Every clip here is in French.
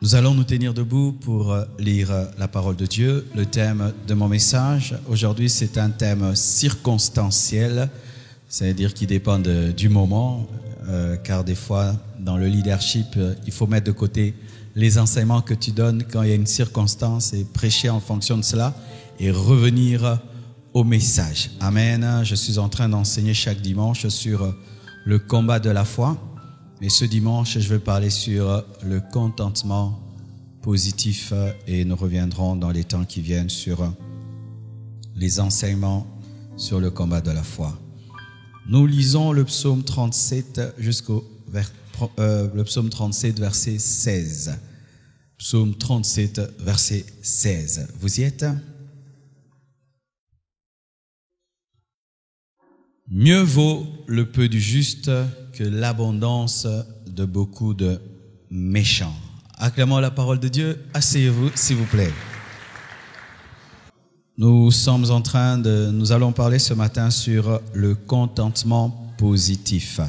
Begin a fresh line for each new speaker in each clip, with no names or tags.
Nous allons nous tenir debout pour lire la parole de Dieu. Le thème de mon message aujourd'hui, c'est un thème circonstanciel, c'est-à-dire qui dépend du moment, car des fois, dans le leadership, il faut mettre de côté les enseignements que tu donnes quand il y a une circonstance et prêcher en fonction de cela et revenir au message. Amen. Je suis en train d'enseigner chaque dimanche sur le combat de la foi. Et ce dimanche, je vais parler sur le contentement positif et nous reviendrons dans les temps qui viennent sur les enseignements sur le combat de la foi. Nous lisons le psaume 37 le psaume 37 verset 16. Psaume 37 verset 16. Vous y êtes? Mieux vaut le peu du juste que l'abondance de beaucoup de méchants. Acclamons la parole de Dieu. Asseyez-vous, s'il vous plaît. Nous allons parler ce matin sur le contentement positif.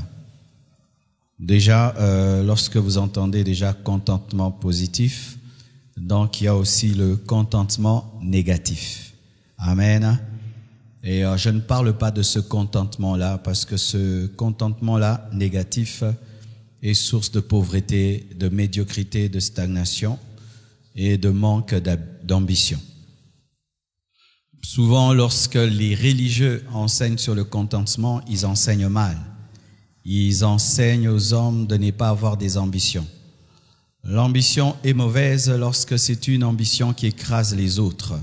Déjà, lorsque vous entendez déjà contentement positif, donc il y a aussi le contentement négatif. Amen. Et je ne parle pas de ce contentement-là parce que ce contentement-là négatif est source de pauvreté, de médiocrité, de stagnation et de manque d'ambition. Souvent, lorsque les religieux enseignent sur le contentement, ils enseignent mal. Ils enseignent aux hommes de ne pas avoir des ambitions. L'ambition est mauvaise lorsque c'est une ambition qui écrase les autres.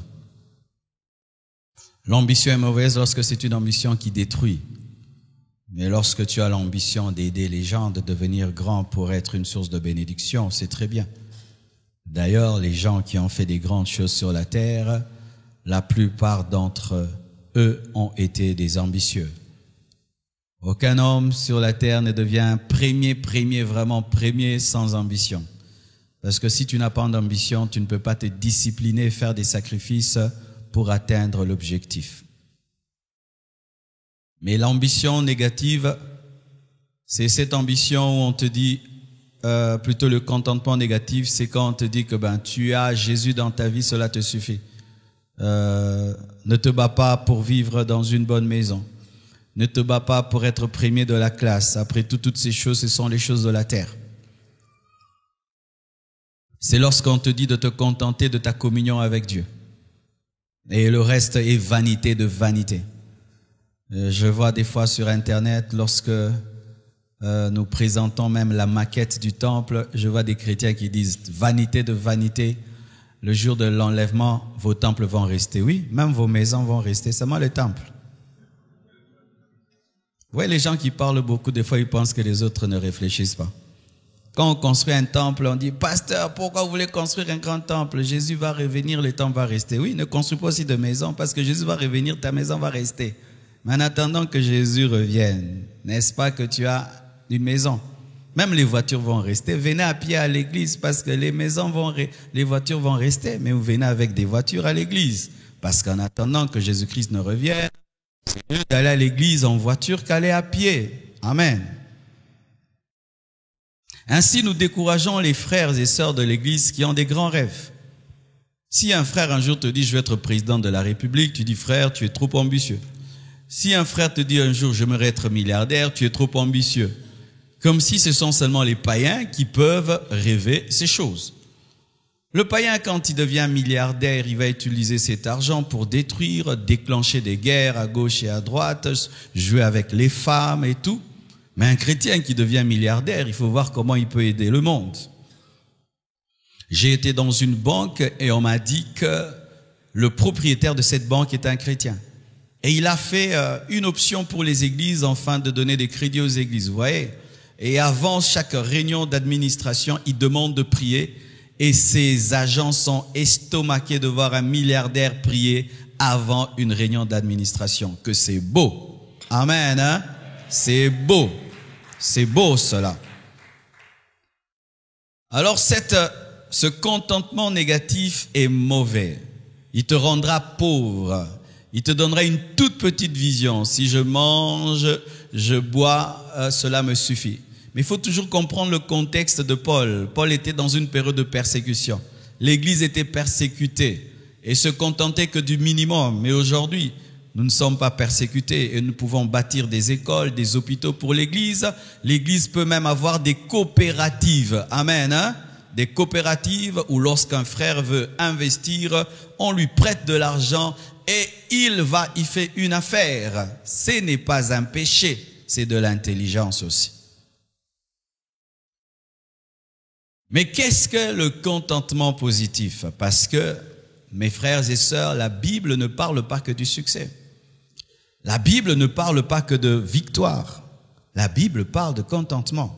L'ambition est mauvaise lorsque c'est une ambition qui détruit. Mais lorsque tu as l'ambition d'aider les gens, de devenir grand pour être une source de bénédiction, c'est très bien. D'ailleurs, les gens qui ont fait des grandes choses sur la terre, la plupart d'entre eux ont été des ambitieux. Aucun homme sur la terre ne devient vraiment premier sans ambition. Parce que si tu n'as pas d'ambition, tu ne peux pas te discipliner et faire des sacrifices pour atteindre l'objectif. Mais l'ambition négative, c'est cette ambition où on te dit, plutôt le contentement négatif, c'est quand on te dit que tu as Jésus dans ta vie, cela te suffit. Ne te bats pas pour vivre dans une bonne maison. Ne te bats pas pour être premier de la classe. Après tout, toutes ces choses, ce sont les choses de la terre. C'est lorsqu'on te dit de te contenter de ta communion avec Dieu. Et le reste est vanité de vanité. Je vois des fois sur Internet, lorsque nous présentons même la maquette du temple, je vois des chrétiens qui disent « vanité de vanité, le jour de l'enlèvement, vos temples vont rester. » Oui, même vos maisons vont rester, seulement le temple. Vous voyez, les gens qui parlent beaucoup, des fois, ils pensent que les autres ne réfléchissent pas. Quand on construit un temple, on dit « Pasteur, pourquoi vous voulez construire un grand temple? Jésus va revenir, le temple va rester. » Oui, ne construis pas aussi de maison parce que Jésus va revenir, ta maison va rester. Mais en attendant que Jésus revienne, n'est-ce pas que tu as une maison? Même les voitures vont rester. Venez à pied à l'église parce que les voitures vont rester. Mais vous venez avec des voitures à l'église. Parce qu'en attendant que Jésus-Christ ne revienne, c'est mieux d'aller à l'église en voiture qu'aller à pied. Amen. Ainsi, nous décourageons les frères et sœurs de l'église qui ont des grands rêves. Si un frère un jour te dit « je veux être président de la République », tu dis « frère, tu es trop ambitieux ». Si un frère te dit un jour « j'aimerais être milliardaire », tu es trop ambitieux. Comme si ce sont seulement les païens qui peuvent rêver ces choses. Le païen, quand il devient milliardaire, il va utiliser cet argent pour détruire, déclencher des guerres à gauche et à droite, jouer avec les femmes et tout. Mais un chrétien qui devient milliardaire, il faut voir comment il peut aider le monde. J'ai été dans une banque et on m'a dit que le propriétaire de cette banque est un chrétien. Et il a fait une option pour les églises afin de donner des crédits aux églises, vous voyez. Et avant chaque réunion d'administration, il demande de prier. Et ses agents sont estomaqués de voir un milliardaire prier avant une réunion d'administration. Que c'est beau. Amen, hein? C'est beau. C'est beau cela. Alors ce contentement négatif est mauvais. Il te rendra pauvre. Il te donnera une toute petite vision. Si je mange, je bois, cela me suffit. Mais il faut toujours comprendre le contexte de Paul. Paul était dans une période de persécution. L'Église était persécutée et se contentait que du minimum. Mais aujourd'hui, nous ne sommes pas persécutés et nous pouvons bâtir des écoles, des hôpitaux pour l'Église. L'Église peut même avoir des coopératives. Amen, hein? Des coopératives où lorsqu'un frère veut investir, on lui prête de l'argent et il fait une affaire. Ce n'est pas un péché, c'est de l'intelligence aussi. Mais qu'est-ce que le contentement positif? Parce que, mes frères et sœurs, la Bible ne parle pas que du succès. La Bible ne parle pas que de victoire. La Bible parle de contentement.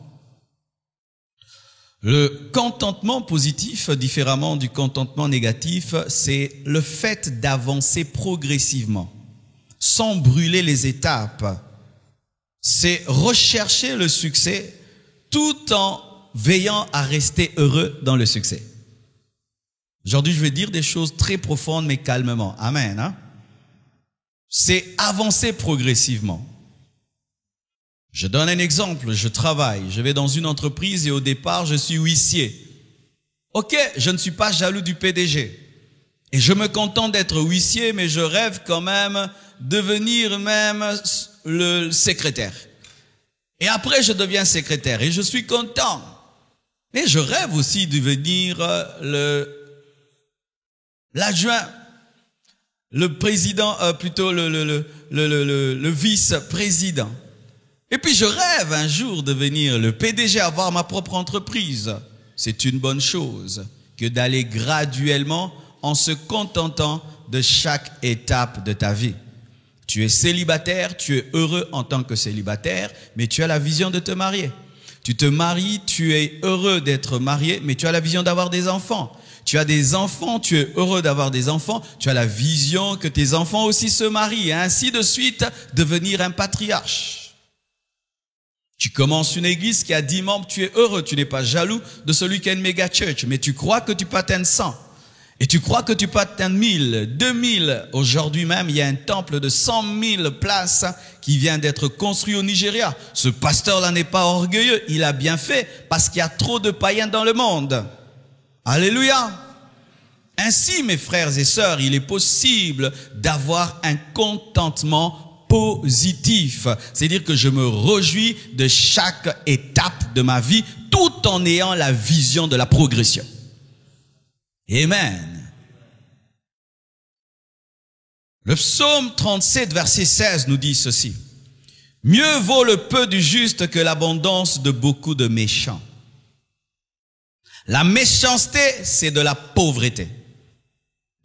Le contentement positif, différemment du contentement négatif, c'est le fait d'avancer progressivement, sans brûler les étapes. C'est rechercher le succès tout en veillant à rester heureux dans le succès. Aujourd'hui, je vais dire des choses très profondes, mais calmement. Amen. Hein? C'est avancer progressivement. Je donne un exemple. Je travaille. Je vais dans une entreprise et au départ, je suis huissier. Ok, je ne suis pas jaloux du PDG. Et je me contente d'être huissier, mais je rêve quand même de devenir même le secrétaire. Et après, je deviens secrétaire et je suis content. Mais je rêve aussi de devenir l'adjoint, le président, plutôt le vice-président. Et puis je rêve un jour de devenir le PDG, avoir ma propre entreprise. C'est une bonne chose que d'aller graduellement en se contentant de chaque étape de ta vie. Tu es célibataire, tu es heureux en tant que célibataire, mais tu as la vision de te marier. Tu te maries, tu es heureux d'être marié, mais tu as la vision d'avoir des enfants. Tu as des enfants, tu es heureux d'avoir des enfants, tu as la vision que tes enfants aussi se marient, et ainsi de suite, devenir un patriarche. Tu commences une église qui a 10 membres, tu es heureux, tu n'es pas jaloux de celui qui a une méga church, mais tu crois que tu peux atteindre 100. Et tu crois que tu peux atteindre 1000, 2000. Aujourd'hui même, il y a un temple de 100 000 places qui vient d'être construit au Nigeria. Ce pasteur-là n'est pas orgueilleux, il a bien fait parce qu'il y a trop de païens dans le monde. Alléluia. Ainsi, mes frères et sœurs, il est possible d'avoir un contentement positif. C'est-à-dire que je me réjouis de chaque étape de ma vie tout en ayant la vision de la progression. Amen. Le psaume 37, verset 16 nous dit ceci. Mieux vaut le peu du juste que l'abondance de beaucoup de méchants. La méchanceté, c'est de la pauvreté.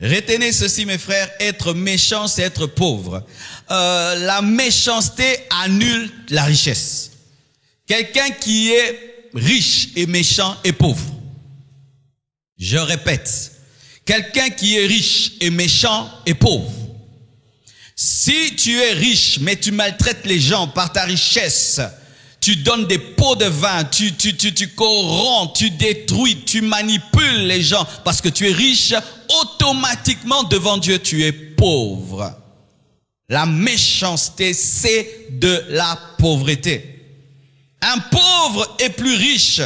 Retenez ceci, mes frères, être méchant, c'est être pauvre. La méchanceté annule la richesse. Quelqu'un qui est riche et méchant est pauvre. Je répète, quelqu'un qui est riche et méchant est pauvre. Si tu es riche, mais tu maltraites les gens par ta richesse, tu donnes des pots de vin, tu corromps, tu détruis, tu manipules les gens parce que tu es riche, automatiquement devant Dieu, tu es pauvre. La méchanceté, c'est de la pauvreté. Un pauvre est plus riche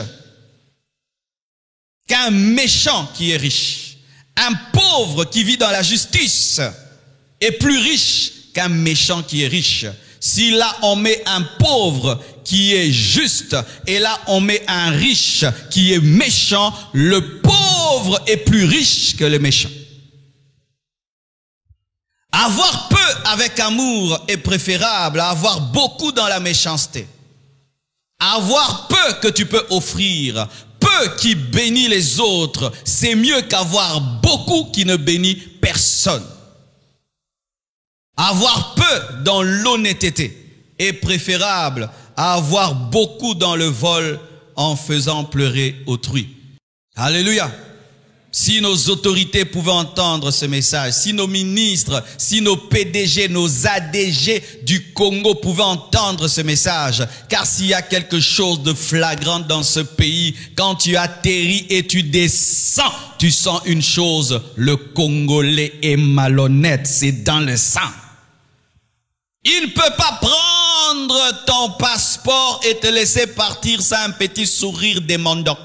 qu'un méchant qui est riche. Un pauvre qui vit dans la justice est plus riche qu'un méchant qui est riche. Si là on met un pauvre qui est juste et là on met un riche qui est méchant, le pauvre est plus riche que le méchant. Avoir peu avec amour est préférable à avoir beaucoup dans la méchanceté. Avoir peu que tu peux offrir, peu qui bénit les autres, c'est mieux qu'avoir beaucoup qui ne bénit personne. Avoir peu dans l'honnêteté est préférable à avoir beaucoup dans le vol en faisant pleurer autrui. Alléluia. Si nos autorités pouvaient entendre ce message, si nos ministres, si nos PDG, nos ADG du Congo pouvaient entendre ce message, car s'il y a quelque chose de flagrant dans ce pays, quand tu atterris et tu descends, tu sens une chose, le Congolais est malhonnête, c'est dans le sang. Il ne peut pas prendre ton passeport et te laisser partir sans un petit sourire demandant.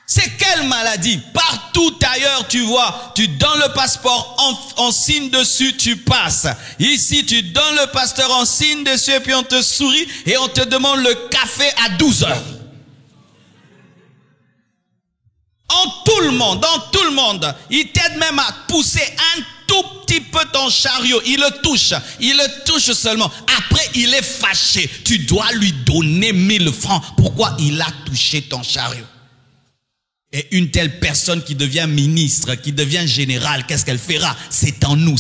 C'est quelle maladie? Partout ailleurs, tu vois, tu donnes le passeport, on signe dessus, tu passes. Ici, tu donnes le pasteur, on signe dessus et puis on te sourit et on te demande le café à 12 heures. Dans tout le monde, il t'aide même à pousser un tout petit peu ton chariot. Il le touche seulement. Après, il est fâché. Tu dois lui donner 1000 francs. Pourquoi il a touché ton chariot? Et une telle personne qui devient ministre, qui devient général, qu'est-ce qu'elle fera? C'est en nous,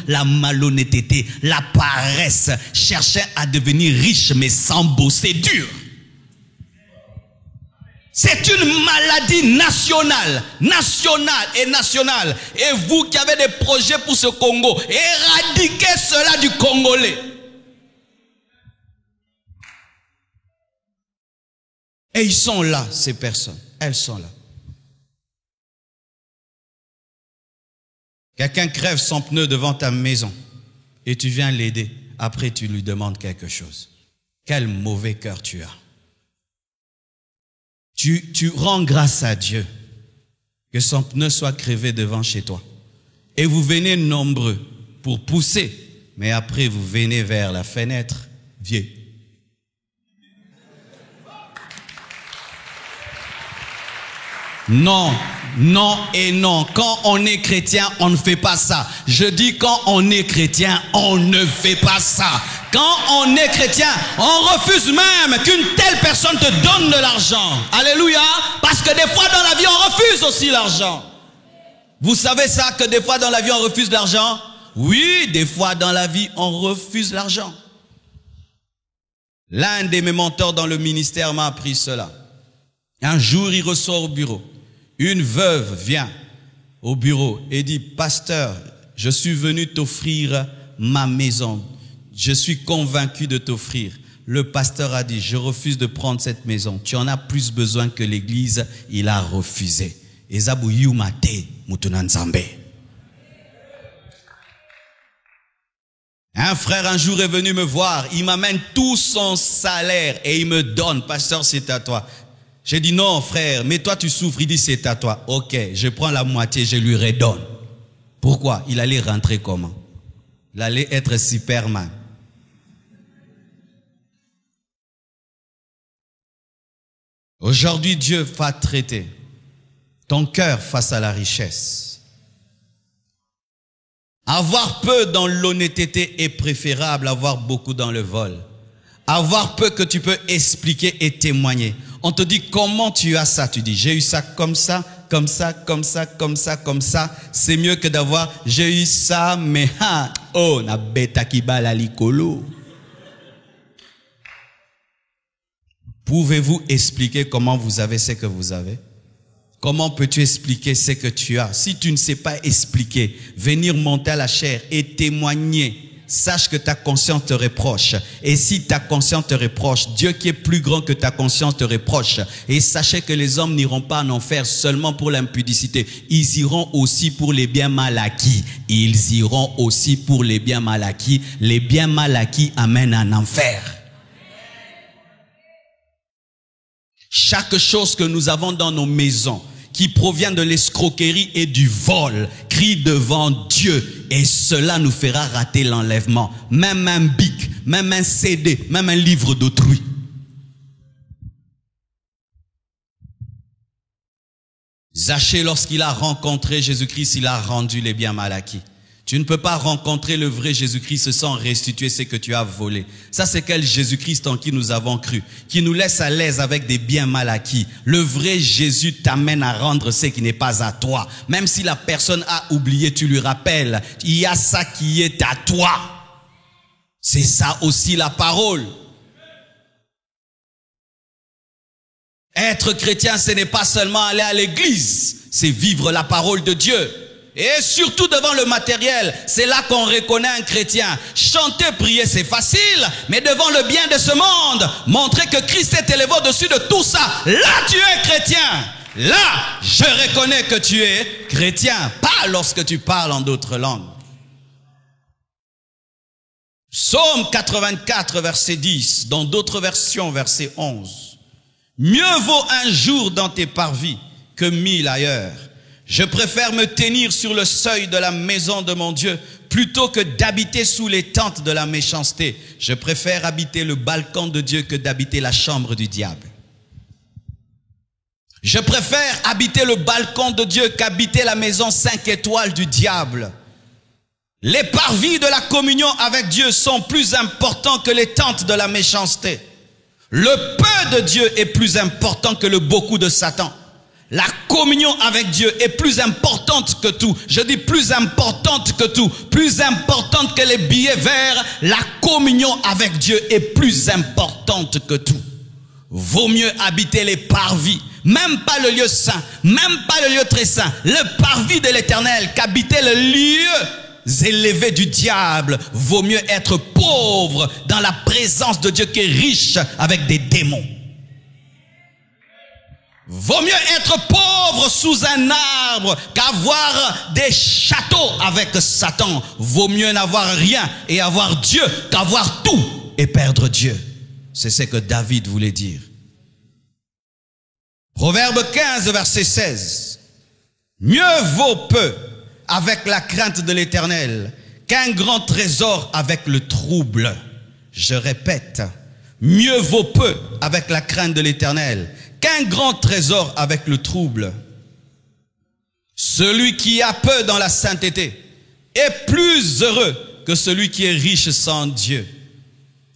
la malhonnêteté, la paresse, chercher à devenir riche mais sans bosser dur. C'est une maladie nationale. Et vous qui avez des projets pour ce Congo, éradiquez cela du Congolais. Et ils sont là, ces personnes. Elles sont là. Quelqu'un crève son pneu devant ta maison et tu viens l'aider. Après, tu lui demandes quelque chose. Quel mauvais cœur tu as. Tu rends grâce à Dieu que son pneu soit crevé devant chez toi. Et vous venez nombreux pour pousser. Mais après, vous venez vers la fenêtre, vieux. Non, non et non. Quand on est chrétien, on ne fait pas ça. Je dis quand on est chrétien, on ne fait pas ça. Quand on est chrétien, on refuse même qu'une telle personne te donne de l'argent. Alléluia. Parce que des fois dans la vie, on refuse aussi l'argent. Vous savez ça, que des fois dans la vie, on refuse l'argent? Oui, des fois dans la vie, on refuse l'argent. L'un de mes mentors dans le ministère m'a appris cela. Un jour, il ressort au bureau. Une veuve vient au bureau et dit, pasteur, je suis venu t'offrir ma maison. Je suis convaincu de t'offrir. Le pasteur a dit, je refuse de prendre cette maison. Tu en as plus besoin que l'église. Il a refusé. Un frère un jour est venu me voir. Il m'amène tout son salaire et il me donne. Pasteur, c'est à toi. J'ai dit non frère, mais toi tu souffres. Il dit c'est à toi. Ok, je prends la moitié, je lui redonne. Pourquoi? Il allait rentrer comment? Il allait être Superman. Aujourd'hui, Dieu va traiter ton cœur face à la richesse. Avoir peu dans l'honnêteté est préférable à avoir beaucoup dans le vol. Avoir peu que tu peux expliquer et témoigner. On te dit comment tu as ça. Tu dis j'ai eu ça comme ça, comme ça, comme ça, comme ça, comme ça. C'est mieux que d'avoir j'ai eu ça, mais na beta ki bala likolo. Pouvez-vous expliquer comment vous avez ce que vous avez? Comment peux-tu expliquer ce que tu as? Si tu ne sais pas expliquer, venir monter à la chair et témoigner, sache que ta conscience te reproche. Et si ta conscience te reproche, Dieu qui est plus grand que ta conscience te reproche. Et sachez que les hommes n'iront pas en enfer seulement pour l'impudicité. Ils iront aussi pour les biens mal acquis. Ils iront aussi pour les biens mal acquis. Les biens mal acquis amènent en enfer. Chaque chose que nous avons dans nos maisons, qui provient de l'escroquerie et du vol, crie devant Dieu et cela nous fera rater l'enlèvement. Même un bic, même un CD, même un livre d'autrui. Zachée, lorsqu'il a rencontré Jésus-Christ, il a rendu les biens mal acquis. Tu ne peux pas rencontrer le vrai Jésus-Christ sans restituer ce que tu as volé. Ça, c'est quel Jésus-Christ en qui nous avons cru, qui nous laisse à l'aise avec des biens mal acquis. Le vrai Jésus t'amène à rendre ce qui n'est pas à toi. Même si la personne a oublié, tu lui rappelles, il y a ça qui est à toi. C'est ça aussi la parole. Être chrétien, ce n'est pas seulement aller à l'église, c'est vivre la parole de Dieu. Et surtout devant le matériel, c'est là qu'on reconnaît un chrétien. Chanter, prier, c'est facile, mais devant le bien de ce monde, montrer que Christ est élevé au-dessus de tout ça, là tu es chrétien. Là, je reconnais que tu es chrétien, pas lorsque tu parles en d'autres langues. Psaume 84, verset 10, dans d'autres versions, verset 11. Mieux vaut un jour dans tes parvis que 1000 ailleurs. Je préfère me tenir sur le seuil de la maison de mon Dieu plutôt que d'habiter sous les tentes de la méchanceté. Je préfère habiter le balcon de Dieu que d'habiter la chambre du diable. Je préfère habiter le balcon de Dieu qu'habiter la maison 5 étoiles du diable. Les parvis de la communion avec Dieu sont plus importants que les tentes de la méchanceté. Le peu de Dieu est plus important que le beaucoup de Satan. La communion avec Dieu est plus importante que tout. Je dis plus importante que tout. Plus importante que les billets verts. La communion avec Dieu est plus importante que tout. Vaut mieux habiter les parvis. Même pas le lieu saint. Même pas le lieu très saint. Le parvis de l'Éternel qu'habiter le lieu élevé du diable. Vaut mieux être pauvre dans la présence de Dieu qui est riche avec des démons. Vaut mieux être pauvre sous un arbre qu'avoir des châteaux avec Satan. Vaut mieux n'avoir rien et avoir Dieu qu'avoir tout et perdre Dieu. C'est ce que David voulait dire. Proverbe 15, verset 16. Mieux vaut peu avec la crainte de l'Éternel qu'un grand trésor avec le trouble. Je répète, mieux vaut peu avec la crainte de l'Éternel qu'un grand trésor avec le trouble. Celui qui a peu dans la sainteté est plus heureux que celui qui est riche sans Dieu.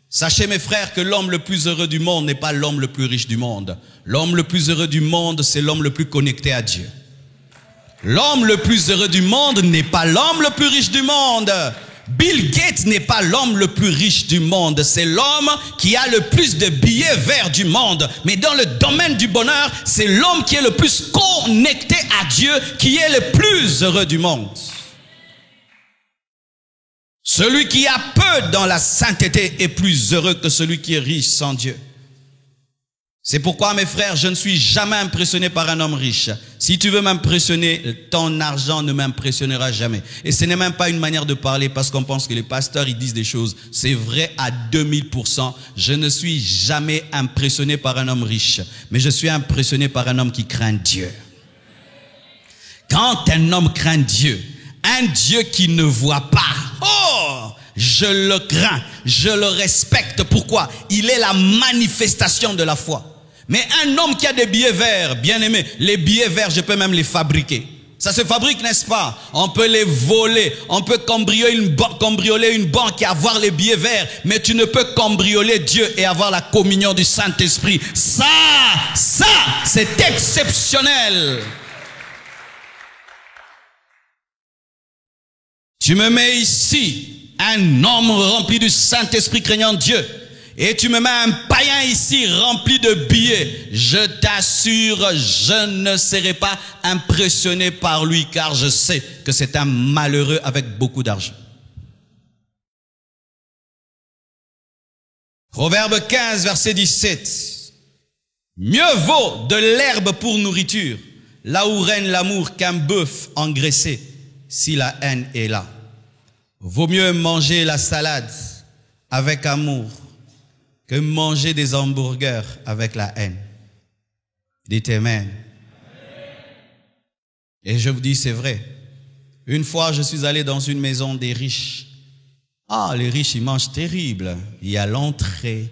Sachez mes frères que l'homme le plus heureux du monde n'est pas l'homme le plus riche du monde. L'homme le plus heureux du monde, c'est l'homme le plus connecté à Dieu. L'homme le plus heureux du monde n'est pas l'homme le plus riche du monde. Bill Gates n'est pas l'homme le plus riche du monde, c'est l'homme qui a le plus de billets verts du monde. Mais dans le domaine du bonheur, c'est l'homme qui est le plus connecté à Dieu qui est le plus heureux du monde. Celui qui a peu dans la sainteté est plus heureux que celui qui est riche sans Dieu. C'est pourquoi, mes frères, je ne suis jamais impressionné par un homme riche. Si tu veux m'impressionner, ton argent ne m'impressionnera jamais. Et ce n'est même pas une manière de parler parce qu'on pense que les pasteurs, ils disent des choses. C'est vrai à 2000%. Je ne suis jamais impressionné par un homme riche. Mais je suis impressionné par un homme qui craint Dieu. Quand un homme craint Dieu, un Dieu qui ne voit pas, oh, je le crains, je le respecte. Pourquoi? Il est la manifestation de la foi. Mais un homme qui a des billets verts, bien aimé, les billets verts, je peux même les fabriquer. Ça se fabrique, n'est-ce pas? On peut les voler, on peut cambrioler une banque et avoir les billets verts, mais tu ne peux cambrioler Dieu et avoir la communion du Saint-Esprit. Ça, c'est exceptionnel. Tu me mets ici, un homme rempli du Saint-Esprit craignant Dieu, et tu me mets un païen ici rempli de billets. Je t'assure, je ne serai pas impressionné par lui, car je sais que c'est un malheureux avec beaucoup d'argent. Proverbe 15, verset 17. Mieux vaut de l'herbe pour nourriture, là où règne l'amour, qu'un bœuf engraissé, si la haine est là. Vaut mieux manger la salade avec amour que manger des hamburgers avec la haine. Dites Amen. Et je vous dis, c'est vrai. Une fois, je suis allé dans une maison des riches. Ah, les riches, ils mangent terrible. Il y a l'entrée,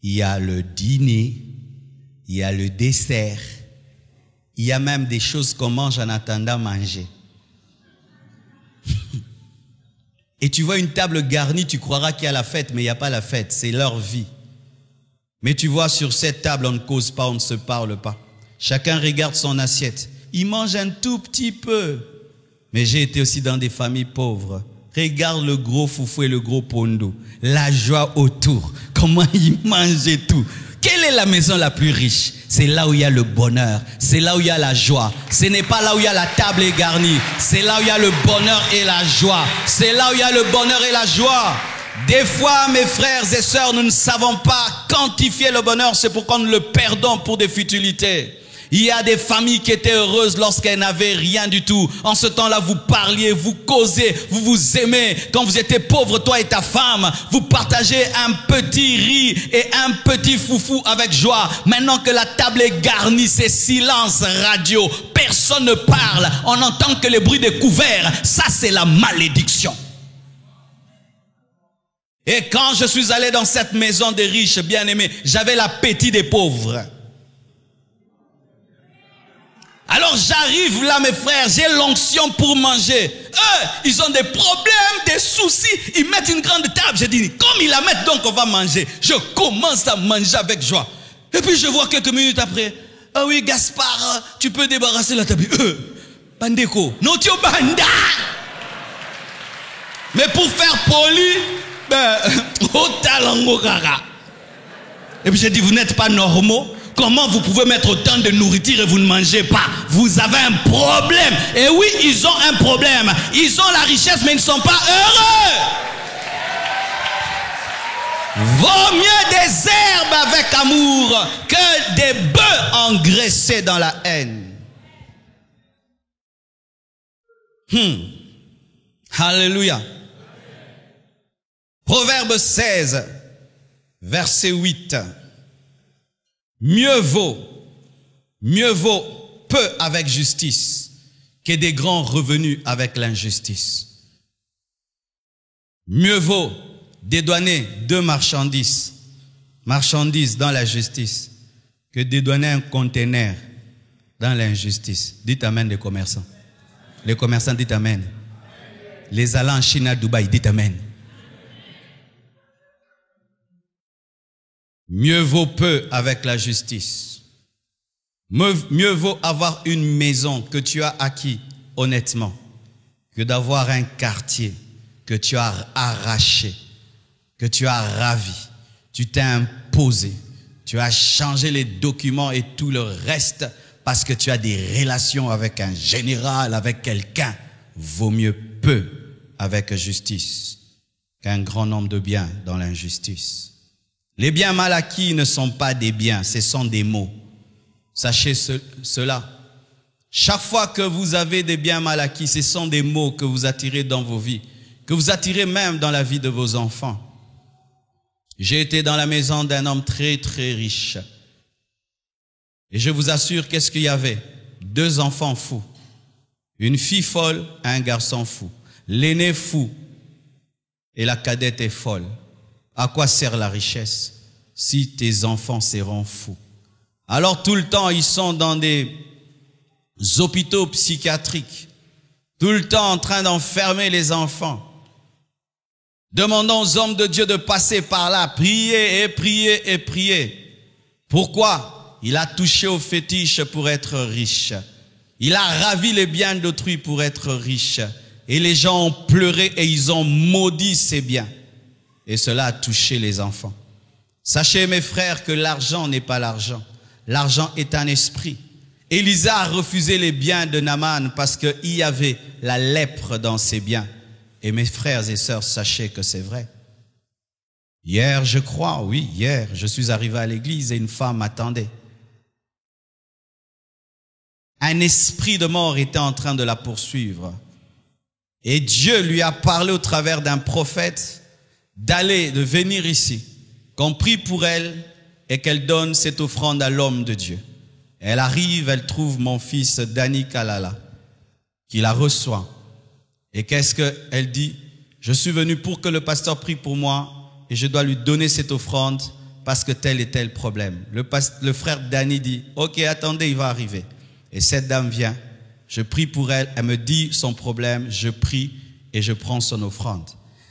il y a le dîner, il y a le dessert. Il y a même des choses qu'on mange en attendant manger. Et tu vois une table garnie, tu croiras qu'il y a la fête, mais il n'y a pas la fête, c'est leur vie. Mais tu vois, sur cette table, on ne cause pas, on ne se parle pas. Chacun regarde son assiette. Il mange un tout petit peu. Mais j'ai été aussi dans des familles pauvres. Regarde le gros foufou et le gros pondo. La joie autour. Comment ils mangent tout. Quelle est la maison la plus riche? C'est là où il y a le bonheur, c'est là où il y a la joie. Ce n'est pas là où il y a la table garnie, c'est là où il y a le bonheur et la joie. C'est là où il y a le bonheur et la joie. Des fois, mes frères et sœurs, nous ne savons pas quantifier le bonheur, c'est pourquoi nous le perdons pour des futilités. Il y a des familles qui étaient heureuses lorsqu'elles n'avaient rien du tout. En ce temps-là, vous parliez, vous causez, vous vous aimez. Quand vous étiez pauvre, toi et ta femme, vous partagez un petit riz et un petit foufou avec joie. Maintenant que la table est garnie, c'est silence radio. Personne ne parle. On n'entend que les bruits des couverts. Ça, c'est la malédiction. Et quand je suis allé dans cette maison des riches, bien-aimés, j'avais l'appétit des pauvres. Alors j'arrive là, mes frères, j'ai l'onction pour manger. Eux, ils ont des problèmes, des soucis. Ils mettent une grande table. J'ai dit, comme ils la mettent, donc on va manger. Je commence à manger avec joie. Et puis je vois quelques minutes après, ah oui, Gaspard, tu peux débarrasser la table. Bandeko, notio banda. Mais pour faire poli, au talango kara. Et puis j'ai dit, vous n'êtes pas normaux. Comment vous pouvez mettre autant de nourriture et vous ne mangez pas? Vous avez un problème. Et oui, ils ont un problème. Ils ont la richesse, mais ils ne sont pas heureux. Vaut mieux des herbes avec amour que des bœufs engraissés dans la haine. Alléluia. Proverbe 16, verset 8. Mieux vaut peu avec justice que des grands revenus avec l'injustice. Mieux vaut dédouaner deux marchandises dans la justice que dédouaner un conteneur dans l'injustice. Dites amen les commerçants. Les commerçants, dites amen. Les allants en Chine, à Dubaï, dites amen. Mieux vaut peu avec la justice. Mieux vaut avoir une maison que tu as acquis honnêtement que d'avoir un quartier que tu as arraché, que tu as ravi. Tu t'es imposé. Tu as changé les documents et tout le reste parce que tu as des relations avec un général, avec quelqu'un. Vaut mieux peu avec justice qu'un grand nombre de biens dans l'injustice. Les biens mal acquis ne sont pas des biens, ce sont des maux. Sachez cela. Chaque fois que vous avez des biens mal acquis, ce sont des maux que vous attirez dans vos vies, que vous attirez même dans la vie de vos enfants. J'ai été dans la maison d'un homme très très riche. Et je vous assure, qu'est-ce qu'il y avait? 2 enfants fous. Une fille folle, un garçon fou. L'aîné fou et la cadette est folle. À quoi sert la richesse si tes enfants seront fous? Alors tout le temps, ils sont dans des hôpitaux psychiatriques, tout le temps en train d'enfermer les enfants. Demandons aux hommes de Dieu de passer par là, prier et prier et prier. Pourquoi? Il a touché au fétiche pour être riche. Il a ravi les biens d'autrui pour être riche. Et les gens ont pleuré et ils ont maudit ces biens. Et cela a touché les enfants. Sachez, mes frères, que l'argent n'est pas l'argent. L'argent est un esprit. Élisa a refusé les biens de Naaman parce qu'il y avait la lèpre dans ses biens. Et mes frères et sœurs, sachez que c'est vrai. Hier, je crois, oui, hier, je suis arrivé à l'église et une femme m'attendait. Un esprit de mort était en train de la poursuivre. Et Dieu lui a parlé au travers d'un prophète de venir ici, qu'on prie pour elle et qu'elle donne cette offrande à l'homme de Dieu. Elle arrive, elle trouve mon fils Dani Kalala, qui la reçoit. Et qu'est-ce qu'elle dit? Je suis venu pour que le pasteur prie pour moi et je dois lui donner cette offrande parce que tel et tel problème. Le frère Dani dit, ok, attendez, il va arriver. Et cette dame vient, je prie pour elle, elle me dit son problème, je prie et je prends son offrande.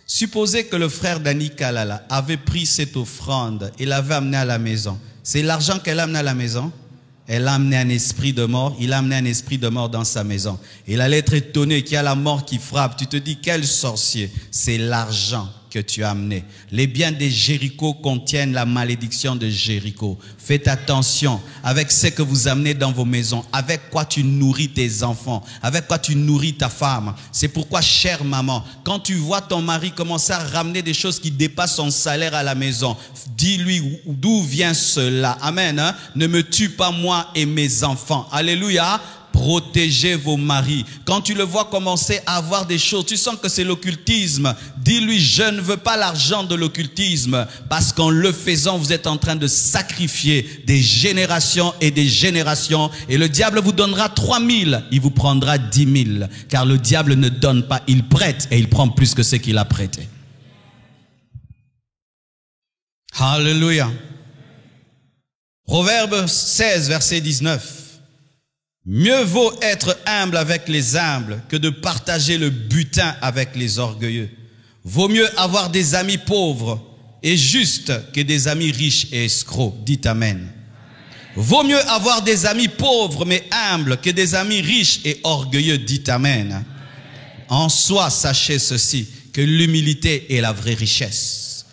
Supposez que le frère Dani Kalala avait pris cette offrande et l'avait amenée à la maison. C'est l'argent qu'elle a amené à la maison. Elle a amené un esprit de mort. Il a amené un esprit de mort dans sa maison. Il allait être étonné qu'il y a la mort qui frappe. Tu te dis, quel sorcier? C'est l'argent que tu as amené. Les biens de Jéricho contiennent la malédiction de Jéricho. Faites attention avec ce que vous amenez dans vos maisons, avec quoi tu nourris tes enfants, avec quoi tu nourris ta femme. C'est pourquoi, chère maman, quand tu vois ton mari commencer à ramener des choses qui dépassent son salaire à la maison, dis-lui d'où vient cela. Amen. Hein? Ne me tue pas moi et mes enfants. Alléluia. Protégez vos maris. Quand tu le vois commencer à avoir des choses, tu sens que c'est l'occultisme. Dis-lui, je ne veux pas l'argent de l'occultisme. Parce qu'en le faisant, vous êtes en train de sacrifier des générations et des générations. Et le diable vous donnera 3000, il vous prendra 10 000. Car le diable ne donne pas, il prête et il prend plus que ce qu'il a prêté. Alléluia. Proverbe 16, verset 19. Mieux vaut être humble avec les humbles que de partager le butin avec les orgueilleux. Vaut mieux avoir des amis pauvres et justes que des amis riches et escrocs. Dites amen. Vaut mieux avoir des amis pauvres mais humbles que des amis riches et orgueilleux. Dites amen. En soi, sachez ceci, que l'humilité est la vraie richesse.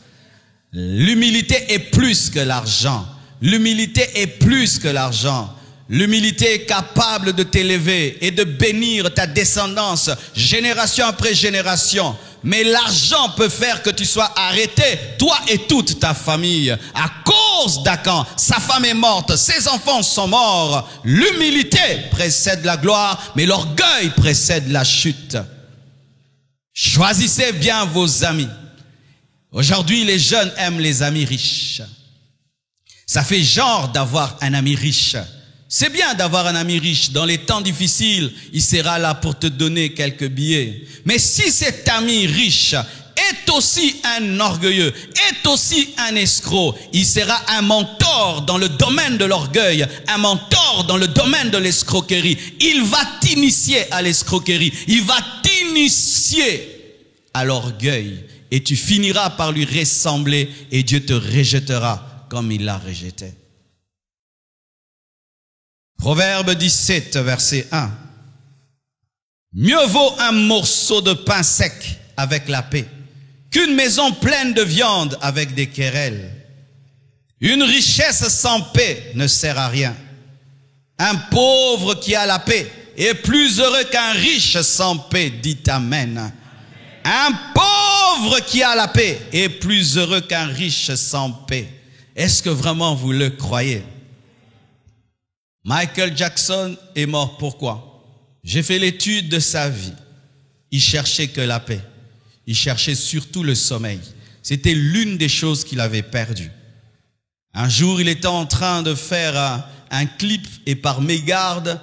L'humilité est plus que l'argent. L'humilité est plus que l'argent. L'humilité est capable de t'élever et de bénir ta descendance génération après génération. Mais l'argent peut faire que tu sois arrêté, toi et toute ta famille. À cause d'Akan, sa femme est morte, ses enfants sont morts. L'humilité précède la gloire, mais l'orgueil précède la chute. Choisissez bien vos amis. Aujourd'hui, les jeunes aiment les amis riches. Ça fait genre d'avoir un ami riche. C'est bien d'avoir un ami riche. Dans les temps difficiles, il sera là pour te donner quelques billets. Mais si cet ami riche est aussi un orgueilleux, est aussi un escroc, il sera un mentor dans le domaine de l'orgueil, un mentor dans le domaine de l'escroquerie. Il va t'initier à l'escroquerie. Il va t'initier à l'orgueil. Et tu finiras par lui ressembler et Dieu te rejettera comme il l'a rejeté. Proverbe 17, verset 1. Mieux vaut un morceau de pain sec avec la paix qu'une maison pleine de viande avec des querelles. Une richesse sans paix ne sert à rien. Un pauvre qui a la paix est plus heureux qu'un riche sans paix. Dites amen. Un pauvre qui a la paix est plus heureux qu'un riche sans paix. Est-ce que vraiment vous le croyez? Michael Jackson est mort. Pourquoi? J'ai fait l'étude de sa vie. Il cherchait que la paix. Il cherchait surtout le sommeil. C'était l'une des choses qu'il avait perdues. Un jour, il était en train de faire un clip et par mégarde,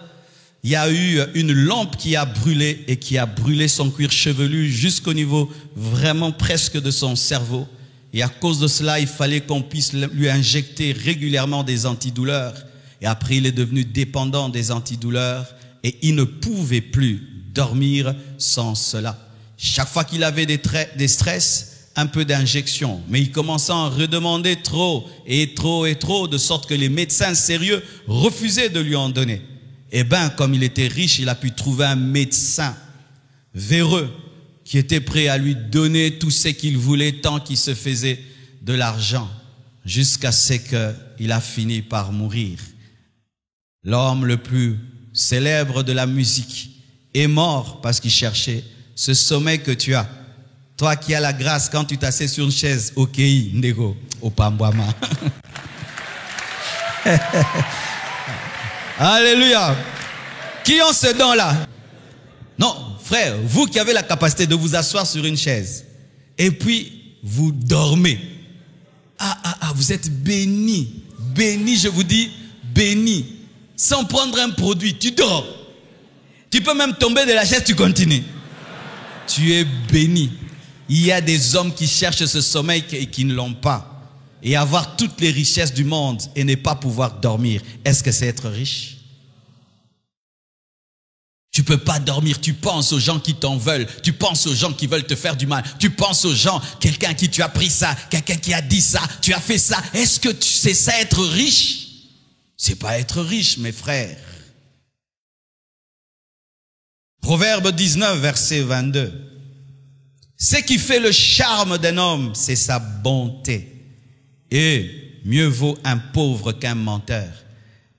il y a eu une lampe qui a brûlé et qui a brûlé son cuir chevelu jusqu'au niveau vraiment presque de son cerveau. Et à cause de cela, il fallait qu'on puisse lui injecter régulièrement des antidouleurs. Et après, il est devenu dépendant des antidouleurs et il ne pouvait plus dormir sans cela. Chaque fois qu'il avait des stress, un peu d'injection. Mais il commençait à en redemander trop et trop et trop, de sorte que les médecins sérieux refusaient de lui en donner. Eh bien, comme il était riche, il a pu trouver un médecin véreux qui était prêt à lui donner tout ce qu'il voulait tant qu'il se faisait de l'argent, jusqu'à ce qu'il a fini par mourir. L'homme le plus célèbre de la musique est mort parce qu'il cherchait ce sommeil que tu as. Toi qui as la grâce quand tu t'assieds sur une chaise, ok, ndego, opambwama. Alléluia. Qui ont ce don-là? Non, frère, vous qui avez la capacité de vous asseoir sur une chaise et puis vous dormez. Vous êtes béni. Béni, je vous dis, béni. Sans prendre un produit, tu dors. Tu peux même tomber de la chaise, tu continues. Tu es béni. Il y a des hommes qui cherchent ce sommeil et qui ne l'ont pas. Et avoir toutes les richesses du monde et ne pas pouvoir dormir. Est-ce que c'est être riche? Tu peux pas dormir, tu penses aux gens qui t'en veulent, tu penses aux gens qui veulent te faire du mal, tu penses aux gens, quelqu'un à qui tu as pris ça, quelqu'un qui a dit ça, tu as fait ça. Est-ce que tu sais ça être riche? C'est pas être riche, mes frères. Proverbe 19, verset 22. Ce qui fait le charme d'un homme, c'est sa bonté. Et mieux vaut un pauvre qu'un menteur.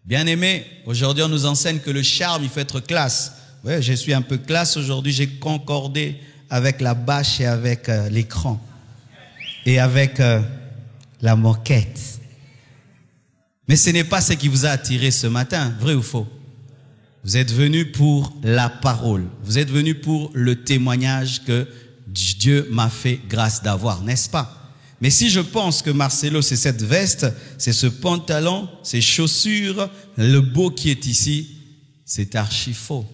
Bien-aimé, aujourd'hui on nous enseigne que le charme, il faut être classe. Ouais, je suis un peu classe aujourd'hui, j'ai concordé avec la bâche et avec l'écran. Et avec la moquette. Mais ce n'est pas ce qui vous a attiré ce matin, vrai ou faux? Vous êtes venu pour la parole. Vous êtes venu pour le témoignage que Dieu m'a fait grâce d'avoir, n'est-ce pas? Mais si je pense que Marcelo, c'est cette veste, c'est ce pantalon, ces chaussures, le beau qui est ici, c'est archi faux.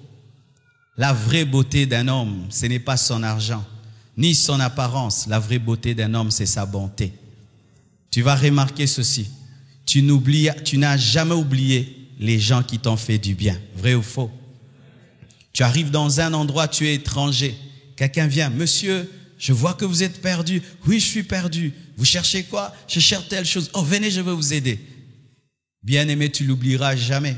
La vraie beauté d'un homme, ce n'est pas son argent, ni son apparence. La vraie beauté d'un homme, c'est sa bonté. Tu vas remarquer ceci. Tu n'as jamais oublié les gens qui t'ont fait du bien. Vrai ou faux? Tu arrives dans un endroit, tu es étranger. Quelqu'un vient, monsieur, je vois que vous êtes perdu. Oui, je suis perdu. Vous cherchez quoi? Je cherche telle chose. Oh, venez, je vais vous aider. Bien-aimé, tu l'oublieras jamais.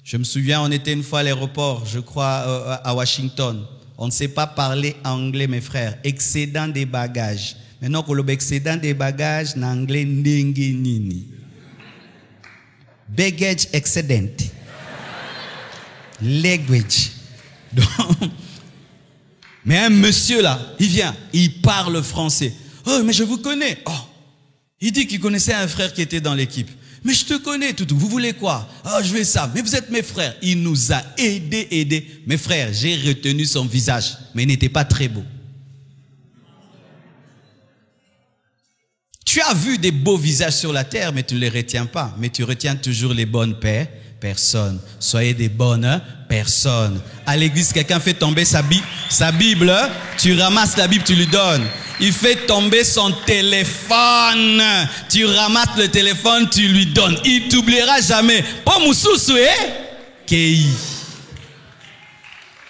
Je me souviens, on était une fois à l'aéroport, je crois, à Washington. On ne sait pas parler anglais, mes frères. Excédent des bagages. Maintenant, qu'on l'excédent des bagages, en anglais, ndingi nini. Baggage excedent. Language. Donc, mais un monsieur là, il vient, il parle français. Oh, mais je vous connais. Oh, il dit qu'il connaissait un frère qui était dans l'équipe. Mais je te connais, Toutou. Vous voulez quoi? Oh, je veux ça. Mais vous êtes mes frères. Il nous a aidés. Mes frères, j'ai retenu son visage, mais il n'était pas très beau. Tu as vu des beaux visages sur la terre, mais tu ne les retiens pas. Mais tu retiens toujours les bonnes personnes. Soyez des bonnes personnes. À l'église, quelqu'un fait tomber sa Bible, tu ramasses la Bible, tu lui donnes. Il fait tomber son téléphone, tu ramasses le téléphone, tu lui donnes. Il t'oubliera jamais. Pas moussousou, Kei.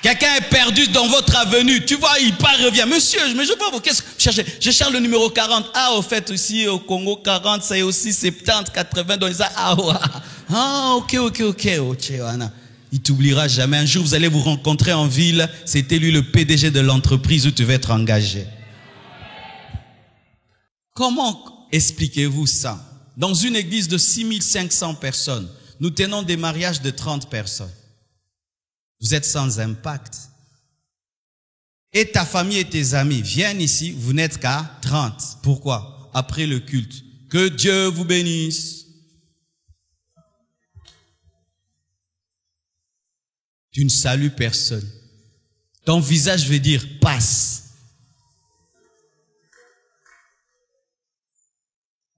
Quelqu'un est perdu dans votre avenue. Tu vois, il part, revient. Monsieur, mais je vois vous, qu'est-ce que vous cherchez? Je cherche le numéro 40. Ah, au fait, aussi, au Congo, 40, c'est aussi 70, 80. Donc, ok. Il t'oubliera jamais. Un jour, vous allez vous rencontrer en ville. C'était lui le PDG de l'entreprise où tu vas être engagé. Comment expliquez-vous ça? Dans une église de 6500 personnes, nous tenons des mariages de 30 personnes. Vous êtes sans impact. Et ta famille et tes amis viennent ici, vous n'êtes qu'à 30. Pourquoi? Après le culte. Que Dieu vous bénisse. Tu ne salues personne. Ton visage veut dire passe.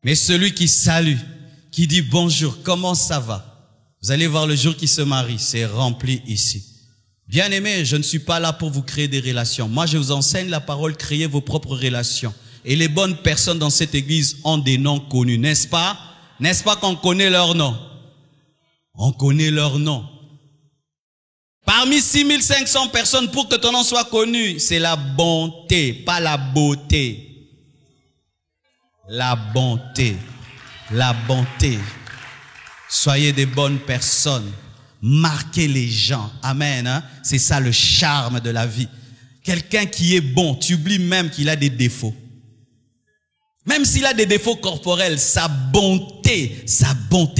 Mais celui qui salue, qui dit bonjour, comment ça va? Vous allez voir le jour qui se marie, c'est rempli ici. Bien-aimés, je ne suis pas là pour vous créer des relations. Moi, je vous enseigne la parole, créez vos propres relations. Et les bonnes personnes dans cette église ont des noms connus, n'est-ce pas? N'est-ce pas qu'on connaît leurs noms? On connaît leurs noms. Parmi 6500 personnes, pour que ton nom soit connu, c'est la bonté, pas la beauté. La bonté. La bonté. Soyez des bonnes personnes. Marquez les gens. Amen. Hein? C'est ça le charme de la vie. Quelqu'un qui est bon, tu oublies même qu'il a des défauts. Même s'il a des défauts corporels, sa bonté,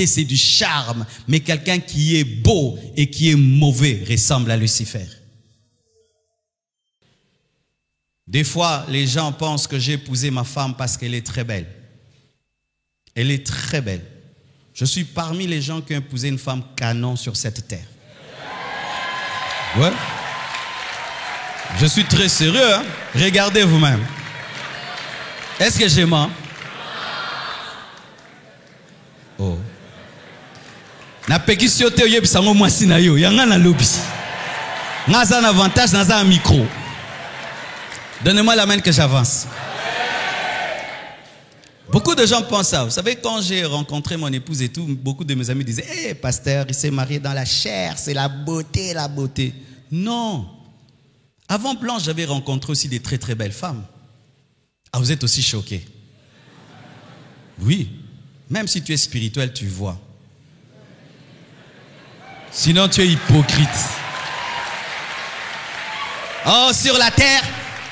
c'est du charme. Mais quelqu'un qui est beau et qui est mauvais ressemble à Lucifer. Des fois, les gens pensent que j'ai épousé ma femme parce qu'elle est très belle. Elle est très belle. Je suis parmi les gens qui ont épousé une femme canon sur cette terre. Ouais. Je suis très sérieux, hein? Regardez vous-même. Est-ce que j'ai menti? Oh. Na pekisio te oyebisango mwasi na yo, yanga na lobi. Ngaza un avantage, naza un micro. Donnez-moi la main que j'avance. Beaucoup de gens pensent ça. Vous savez, quand j'ai rencontré mon épouse et tout, beaucoup de mes amis disaient, hey, pasteur, il s'est marié dans la chair, c'est la beauté, la beauté. Non. Avant Blanche, j'avais rencontré aussi des très très belles femmes. Ah, vous êtes aussi choqués? Oui. Même si tu es spirituel, tu vois. Sinon, tu es hypocrite. Oh, sur la terre,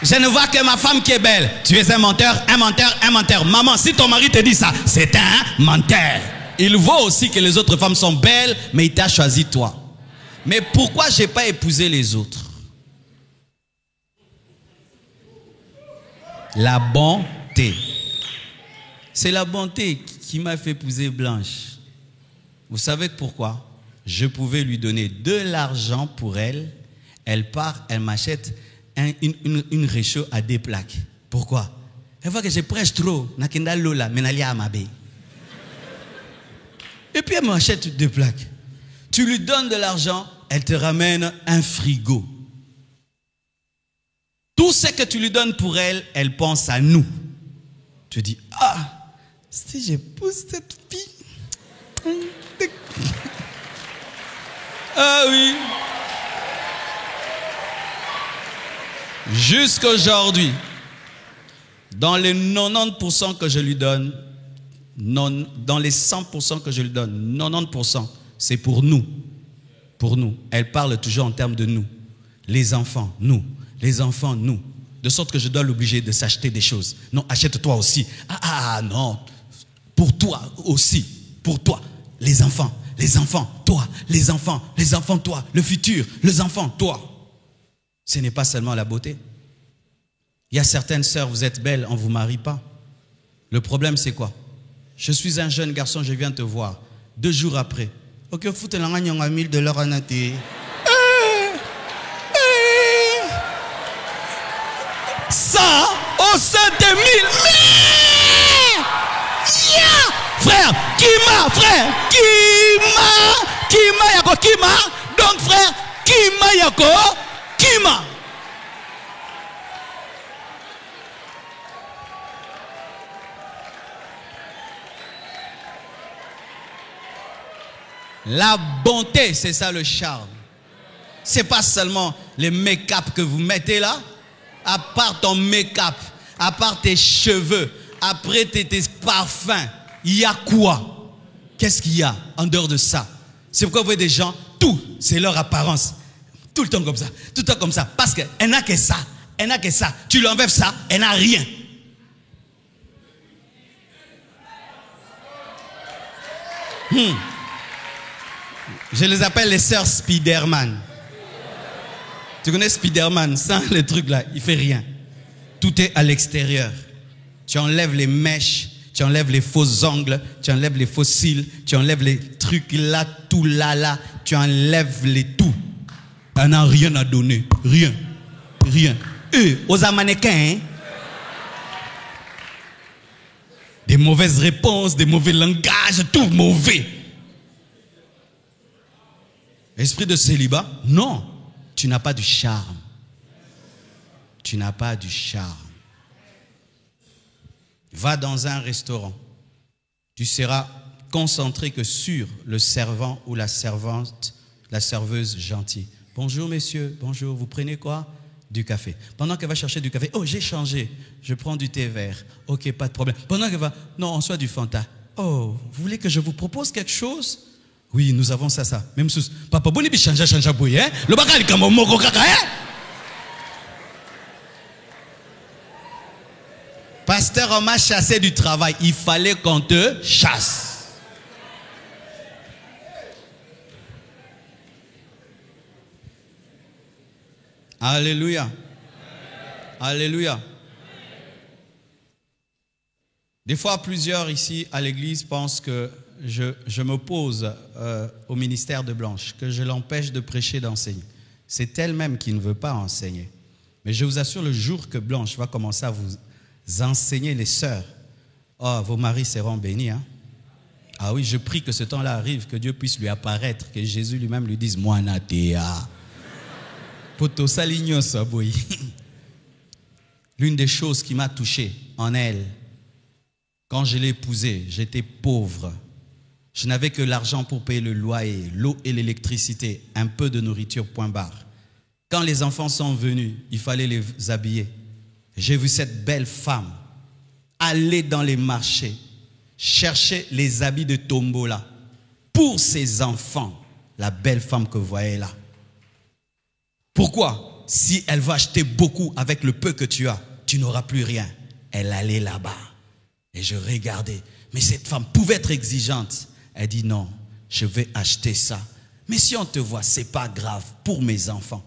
Je ne vois que ma femme qui est belle. Tu es un menteur, un menteur, un menteur. Maman, si ton mari te dit ça, c'est un menteur. Il voit aussi que les autres femmes sont belles, mais il t'a choisi toi. Mais pourquoi je n'ai pas épousé les autres? La bonté. C'est la bonté qui m'a fait épouser Blanche. Vous savez pourquoi? Je pouvais lui donner de l'argent pour elle. Elle part, elle m'achète une réchaud à des plaques. Pourquoi? Elle voit que je prêche trop. Et puis elle m'achète 2 plaques. Tu lui donnes de l'argent, elle te ramène un frigo. Tout ce que tu lui donnes pour elle, elle pense à nous. Tu dis, ah, si j'épouse cette fille. Ah oui. Jusqu'aujourd'hui, dans les 90% que je lui donne, dans les 100% que je lui donne, 90%, c'est pour nous. Pour nous. Elle parle toujours en termes de nous. Les enfants, nous. Les enfants, nous. De sorte que je dois l'obliger de s'acheter des choses. Non, achète-toi aussi. Ah, non. Pour toi aussi. Pour toi. Les enfants, toi. Les enfants, toi. Le futur, les enfants, toi. Ce n'est pas seulement la beauté. Il y a certaines sœurs, vous êtes belles, on ne vous marie pas. Le problème, c'est quoi? Je suis un jeune garçon, je viens te voir. 2 jours après. Ok, foutez la gagne à $1000 en athée. Ça, au sein de 1000. Yeah! Frère, Kima, yako Kima. Donc frère, Kima, yako Kima. La bonté, c'est ça le charme. C'est pas seulement les make-up que vous mettez là. À part ton make-up, à part tes cheveux, après tes parfums, il y a quoi? Qu'est-ce qu'il y a en dehors de ça? C'est pourquoi vous voyez des gens, tout, c'est leur apparence. Tout le temps comme ça, tout le temps comme ça. Parce qu'elle n'a que ça, elle n'a que ça. Tu lui enlèves ça, elle n'a rien. Je les appelle les sœurs Spiderman. Tu connais Spiderman, sans le truc là, il fait rien. Tout est à l'extérieur. Tu enlèves les mèches, tu enlèves les faux ongles, tu enlèves les faux cils, tu enlèves les trucs là, tout là, tu enlèves les tout. Elle n'a rien à donner, rien. Eux, aux mannequins, hein? Des mauvaises réponses, des mauvais langages, tout mauvais. Esprit de célibat? Non. Tu n'as pas du charme. Tu n'as pas du charme. Va dans un restaurant. Tu seras concentré que sur le servant ou la servante, la serveuse gentille. Bonjour messieurs, bonjour, vous prenez quoi? Du café. Pendant qu'elle va chercher du café, oh j'ai changé, je prends du thé vert. Ok, pas de problème. Pendant qu'elle va, non, on soit du Fanta. Oh, vous voulez que je vous propose quelque chose? Oui, nous avons ça. Même sous. Papa, boni bi chanja boy, hein? Le bakali kamo moko kaka, hein? Pasteur, on m'a chassé du travail. Il fallait qu'on te chasse. Alléluia. Alléluia. Des fois, plusieurs ici à l'église pensent que je m'oppose au ministère de Blanche, que je l'empêche de prêcher, d'enseigner. C'est elle-même qui ne veut pas enseigner. Mais je vous assure, le jour que Blanche va commencer à vous enseigner, les sœurs, oh, vos maris seront bénis. Hein? Ah oui, je prie que ce temps-là arrive, que Dieu puisse lui apparaître, que Jésus lui-même lui dise, moi natea. Poto saligno saboy. L'une des choses qui m'a touché en elle, quand je l'ai épousée, j'étais pauvre. Je n'avais que l'argent pour payer le loyer, l'eau et l'électricité, un peu de nourriture, point barre. Quand les enfants sont venus, il fallait les habiller. J'ai vu cette belle femme aller dans les marchés, chercher les habits de tombola pour ses enfants, la belle femme que vous voyez là. Pourquoi? Si elle va acheter beaucoup avec le peu que tu as, tu n'auras plus rien. Elle allait là-bas. Et je regardais. Mais cette femme pouvait être exigeante. Elle dit non, je vais acheter ça. Mais si on te voit, c'est pas grave pour mes enfants.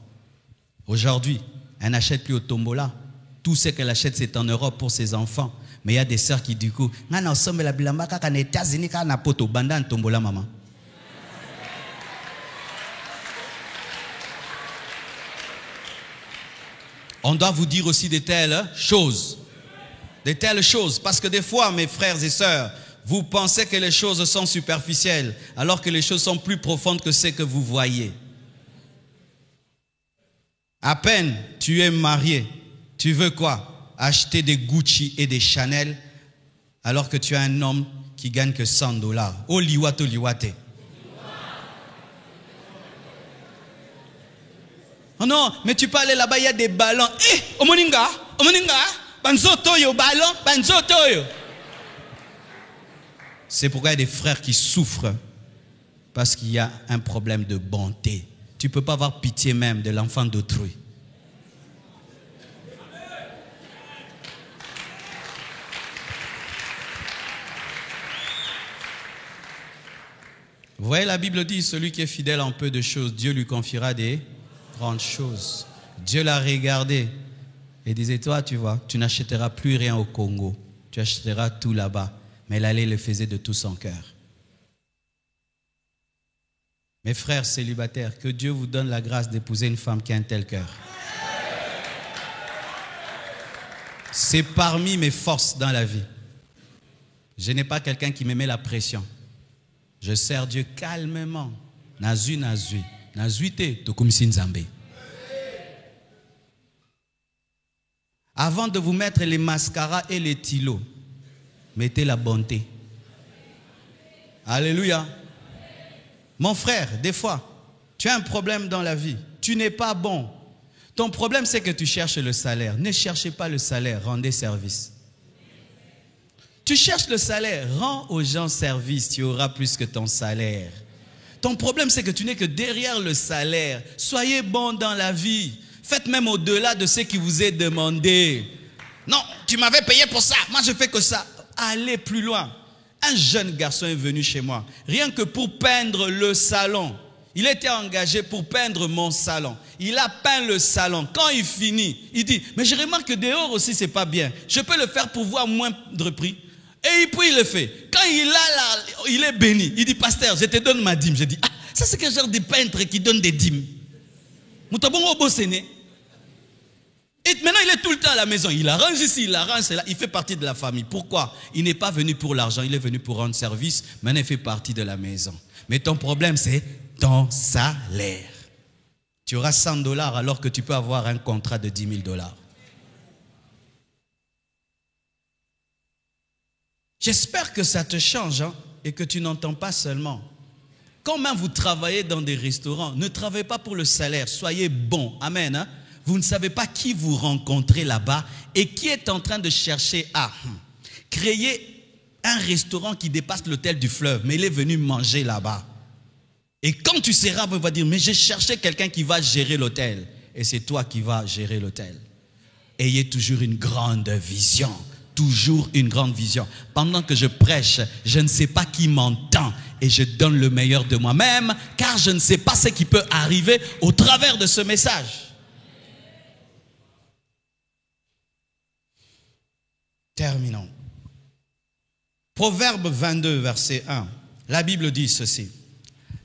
Aujourd'hui, elle n'achète plus au tombola. Tout ce qu'elle achète, c'est en Europe pour ses enfants. Mais il y a des sœurs qui du coup, on doit vous dire aussi de telles choses. De telles choses. Parce que des fois, mes frères et sœurs, vous pensez que les choses sont superficielles, alors que les choses sont plus profondes que ce que vous voyez. À peine tu es marié, tu veux quoi? Acheter des Gucci et des Chanel, alors que tu as un homme qui gagne que $100. Oh liwate, liwate. Oh non, mais tu peux aller là-bas, il y a des ballons. Eh, omoninga, banzotoyo, ballon, banzotoyo. C'est pourquoi il y a des frères qui souffrent, parce qu'il y a un problème de bonté. Tu ne peux pas avoir pitié même de l'enfant d'autrui. Vous voyez, la Bible dit, celui qui est fidèle en peu de choses, Dieu lui confiera des grandes choses. Dieu l'a regardé et disait, toi, tu vois, tu n'achèteras plus rien au Congo. Tu achèteras tout là-bas. Mais elle allait le faisait de tout son cœur. Mes frères célibataires, que Dieu vous donne la grâce d'épouser une femme qui a un tel cœur. C'est parmi mes forces dans la vie. Je n'ai pas quelqu'un qui me met la pression. Je sers Dieu calmement. Nazui. Nazuite, tokumsi nzambe. Avant de vous mettre les mascaras et les tilos, mettez la bonté. Alléluia. Mon frère, des fois, tu as un problème dans la vie. Tu n'es pas bon. Ton problème, c'est que tu cherches le salaire. Ne cherchez pas le salaire, rendez service. Tu cherches le salaire, rends aux gens service, tu auras plus que ton salaire. Ton problème, c'est que tu n'es que derrière le salaire. Soyez bon dans la vie. Faites même au-delà de ce qui vous est demandé. Non, tu m'avais payé pour ça, moi je fais que ça. Allez plus loin. Un jeune garçon est venu chez moi, rien que pour peindre le salon. Il était engagé pour peindre mon salon. Il a peint le salon. Quand il finit, il dit, mais je remarque que dehors aussi c'est pas bien. Je peux le faire pour voir moindre prix. Et puis il le fait. Quand il est béni, il dit, pasteur, je te donne ma dîme. Je dis, ah, ça c'est quel genre de peintre qui donne des dîmes? Et maintenant, il est tout le temps à la maison. Il arrange ici, il arrange là. Il fait partie de la famille. Pourquoi? Il n'est pas venu pour l'argent. Il est venu pour rendre service. Maintenant, il fait partie de la maison. Mais ton problème, c'est ton salaire. Tu auras $100 alors que tu peux avoir un contrat de $10,000. J'espère que ça te change et que tu n'entends pas seulement. Quand même vous travaillez dans des restaurants, ne travaillez pas pour le salaire. Soyez bon. Amen. Vous ne savez pas qui vous rencontrez là-bas et qui est en train de chercher à créer un restaurant qui dépasse l'hôtel du fleuve, mais il est venu manger là-bas. Et quand tu seras, on va dire, mais j'ai cherché quelqu'un qui va gérer l'hôtel. Et c'est toi qui vas gérer l'hôtel. Ayez toujours une grande vision. Toujours une grande vision. Pendant que je prêche, je ne sais pas qui m'entend et je donne le meilleur de moi-même, car je ne sais pas ce qui peut arriver au travers de ce message. Terminons. Proverbe 22, verset 1. La Bible dit ceci.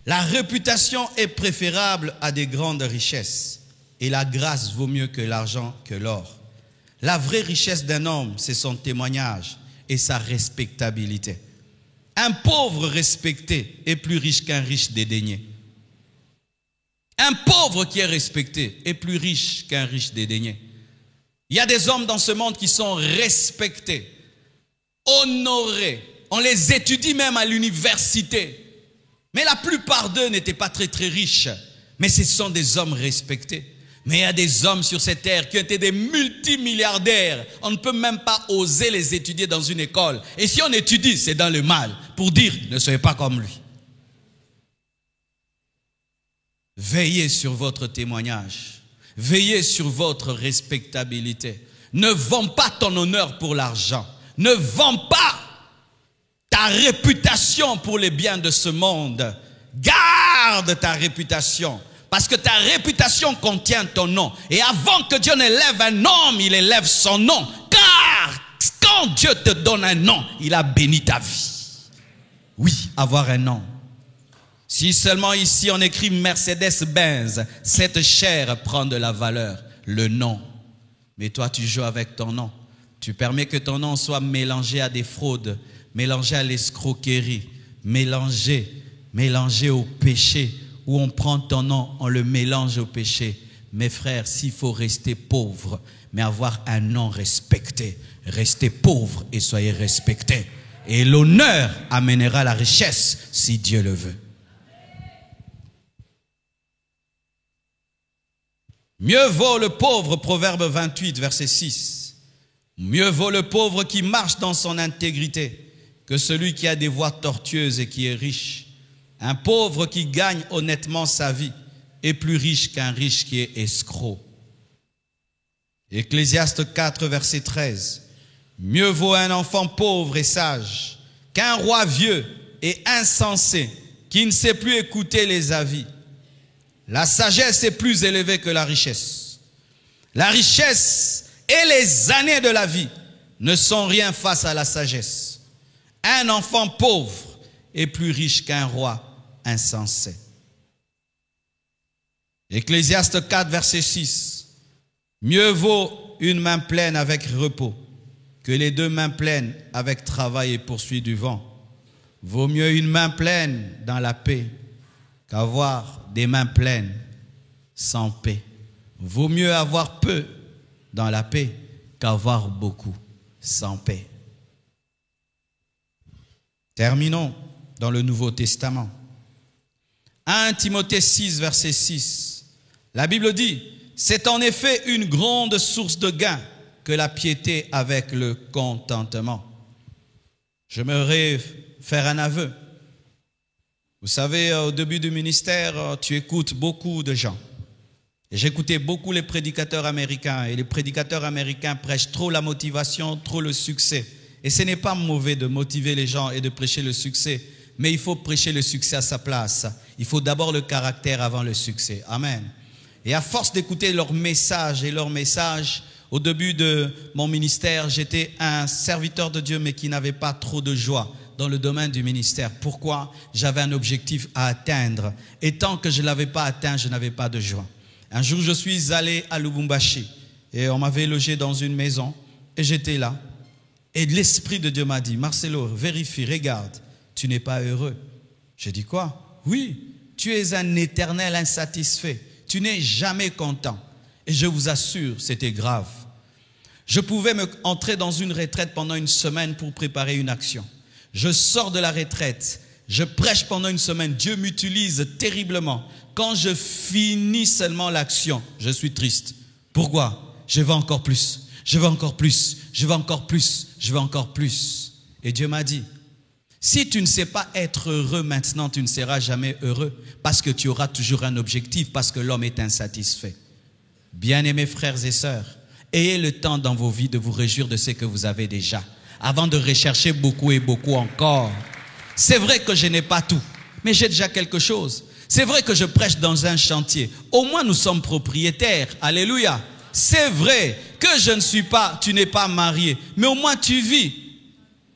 La réputation est préférable à des grandes richesses et la grâce vaut mieux que l'argent, que l'or. La vraie richesse d'un homme, c'est son témoignage et sa respectabilité. Un pauvre respecté est plus riche qu'un riche dédaigné. Un pauvre qui est respecté est plus riche qu'un riche dédaigné. Il y a des hommes dans ce monde qui sont respectés, honorés. On les étudie même à l'université. Mais la plupart d'eux n'étaient pas très riches. Mais ce sont des hommes respectés. Mais il y a des hommes sur cette terre qui ont été des multimilliardaires. On ne peut même pas oser les étudier dans une école. Et si on étudie, c'est dans le mal. Pour dire, ne soyez pas comme lui. Veillez sur votre témoignage. Veillez sur votre respectabilité. Ne vends pas ton honneur pour l'argent. Ne vends pas ta réputation pour les biens de ce monde. Garde ta réputation. Parce que ta réputation contient ton nom. Et avant que Dieu n'élève un homme, il élève son nom. Car quand Dieu te donne un nom, il a béni ta vie. Oui, avoir un nom. Si seulement ici on écrit Mercedes-Benz, cette chair prend de la valeur, le nom. Mais toi tu joues avec ton nom. Tu permets que ton nom soit mélangé à des fraudes, mélangé à l'escroquerie, mélangé au péché, où on prend ton nom, on le mélange au péché. Mes frères, s'il faut rester pauvre, mais avoir un nom respecté, restez pauvre et soyez respectés. Et l'honneur amènera la richesse si Dieu le veut. Mieux vaut le pauvre, Proverbe 28, verset 6. Mieux vaut le pauvre qui marche dans son intégrité que celui qui a des voies tortueuses et qui est riche. Un pauvre qui gagne honnêtement sa vie est plus riche qu'un riche qui est escroc. Ecclésiaste 4, verset 13. Mieux vaut un enfant pauvre et sage qu'un roi vieux et insensé qui ne sait plus écouter les avis. La sagesse est plus élevée que la richesse. La richesse et les années de la vie ne sont rien face à la sagesse. Un enfant pauvre est plus riche qu'un roi insensé. Ecclésiaste 4, verset 6. Mieux vaut une main pleine avec repos que les deux mains pleines avec travail et poursuite du vent. Vaut mieux une main pleine dans la paix qu'avoir des mains pleines sans paix. Vaut mieux avoir peu dans la paix qu'avoir beaucoup sans paix. Terminons dans le Nouveau Testament. 1 Timothée 6, verset 6. La Bible dit, c'est en effet une grande source de gain que la piété avec le contentement. J'aimerais faire un aveu. Vous savez, au début du ministère, tu écoutes beaucoup de gens. J'écoutais beaucoup les prédicateurs américains et les prédicateurs américains prêchent trop la motivation, trop le succès. Et ce n'est pas mauvais de motiver les gens et de prêcher le succès, mais il faut prêcher le succès à sa place. Il faut d'abord le caractère avant le succès. Amen. Et à force d'écouter leurs messages au début de mon ministère, j'étais un serviteur de Dieu mais qui n'avait pas trop de joie dans le domaine du ministère. Pourquoi? J'avais un objectif à atteindre. Et tant que je ne l'avais pas atteint, je n'avais pas de joie. Un jour, je suis allé à Lubumbashi et on m'avait logé dans une maison et j'étais là. Et l'Esprit de Dieu m'a dit, Marcelo, vérifie, regarde, tu n'es pas heureux. J'ai dit quoi? Oui, tu es un éternel insatisfait. Tu n'es jamais content. Et je vous assure, c'était grave. Je pouvais entrer dans une retraite pendant une semaine pour préparer une action. Je sors de la retraite, je prêche pendant une semaine, Dieu m'utilise terriblement. Quand je finis seulement l'action, je suis triste. Pourquoi? Je veux encore plus, je veux encore plus, je veux encore plus, je veux encore plus. Et Dieu m'a dit, si tu ne sais pas être heureux maintenant, tu ne seras jamais heureux parce que tu auras toujours un objectif, parce que l'homme est insatisfait. Bien-aimés frères et sœurs, ayez le temps dans vos vies de vous réjouir de ce que vous avez déjà, avant de rechercher beaucoup et beaucoup encore. C'est vrai que je n'ai pas tout, mais j'ai déjà quelque chose. C'est vrai que je prêche dans un chantier. Au moins nous sommes propriétaires. Alléluia. C'est vrai que je ne suis pas, tu n'es pas marié, mais au moins tu vis.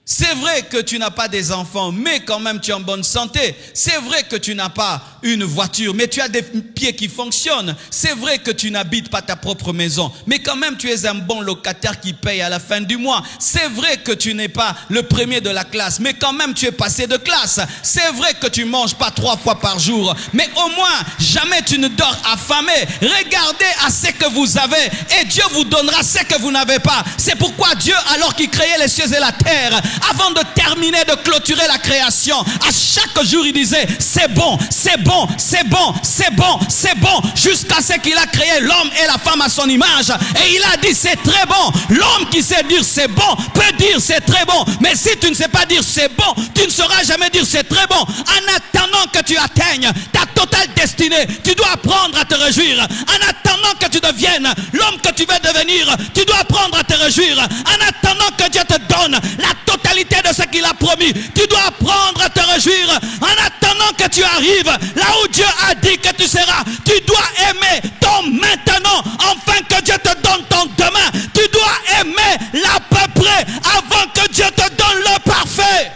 C'est vrai que tu n'as pas des enfants, mais quand même tu es en bonne santé. C'est vrai que tu n'as pas une voiture, mais tu as des pieds qui fonctionnent. C'est vrai que tu n'habites pas ta propre maison, mais quand même tu es un bon locataire qui paye à la fin du mois. C'est vrai que tu n'es pas le premier de la classe, mais quand même tu es passé de classe. C'est vrai que tu manges pas 3 fois par jour, mais au moins jamais tu ne dors affamé. Regardez à ce que vous avez et Dieu vous donnera ce que vous n'avez pas. C'est pourquoi Dieu, alors qu'il créait les cieux et la terre, avant de terminer, de clôturer la création, à chaque jour il disait, c'est bon, c'est bon, bon, c'est bon, c'est bon, c'est bon, jusqu'à ce qu'il a créé l'homme et la femme à son image. Et il a dit c'est très bon. L'homme qui sait dire c'est bon peut dire c'est très bon. Mais si tu ne sais pas dire c'est bon, tu ne sauras jamais dire c'est très bon. En attendant que tu atteignes ta totale destinée, tu dois apprendre à te réjouir. En attendant que tu deviennes l'homme que tu veux devenir, tu dois apprendre à te réjouir. En attendant que Dieu te donne la totalité de ce qu'il a promis, tu dois apprendre à te réjouir. En attendant que tu arrives là où Dieu a dit que tu seras, tu dois aimer ton maintenant afin que Dieu te donne ton demain. Tu dois aimer l'à peu près avant que Dieu te donne le parfait.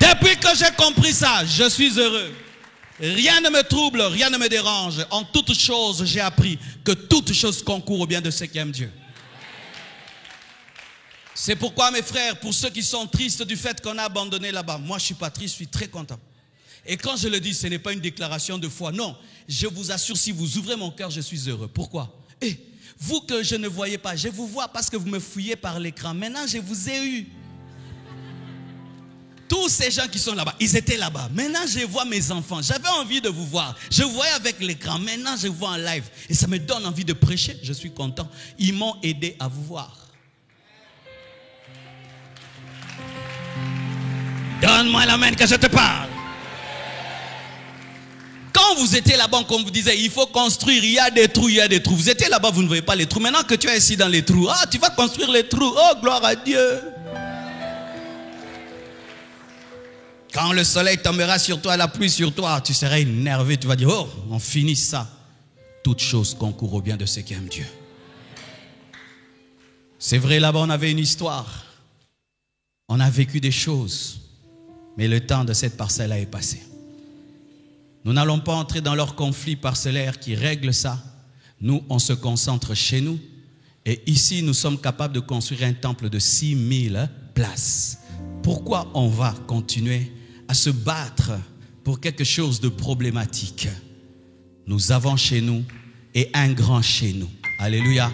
Depuis que j'ai compris ça, je suis heureux. Rien ne me trouble, rien ne me dérange. En toutes choses, j'ai appris que toutes choses concourent au bien de ceux qui aiment Dieu. C'est pourquoi, mes frères, pour ceux qui sont tristes du fait qu'on a abandonné là-bas, moi je ne suis pas triste, je suis très content. Et quand je le dis, ce n'est pas une déclaration de foi. Non, je vous assure, si vous ouvrez mon cœur, je suis heureux. Pourquoi? Vous que je ne voyais pas, je vous vois parce que vous me fouillez par l'écran. Maintenant, je vous ai eu. Tous ces gens qui sont là-bas, ils étaient là-bas. Maintenant, je vois mes enfants. J'avais envie de vous voir. Je voyais avec l'écran. Maintenant, je vois en live. Et ça me donne envie de prêcher. Je suis content. Ils m'ont aidé à vous voir. Donne-moi la main que je te parle. Quand vous étiez là-bas, comme vous disiez, il faut construire, il y a des trous, il y a des trous. Vous étiez là-bas, vous ne voyez pas les trous. Maintenant que tu es ici dans les trous, tu vas construire les trous. Oh, gloire à Dieu. Quand le soleil tombera sur toi, la pluie sur toi, tu seras énervé, tu vas dire, oh, on finit ça. Toutes choses concourent au bien de ceux qui aiment Dieu. C'est vrai, là-bas, on avait une histoire. On a vécu des choses. Mais le temps de cette parcelle est passé. Nous n'allons pas entrer dans leur conflit parcellaire qui règle ça. Nous, on se concentre chez nous. Et ici, nous sommes capables de construire un temple de 6000 places. Pourquoi on va continuer à se battre pour quelque chose de problématique? Nous avons chez nous et un grand chez nous. Alléluia.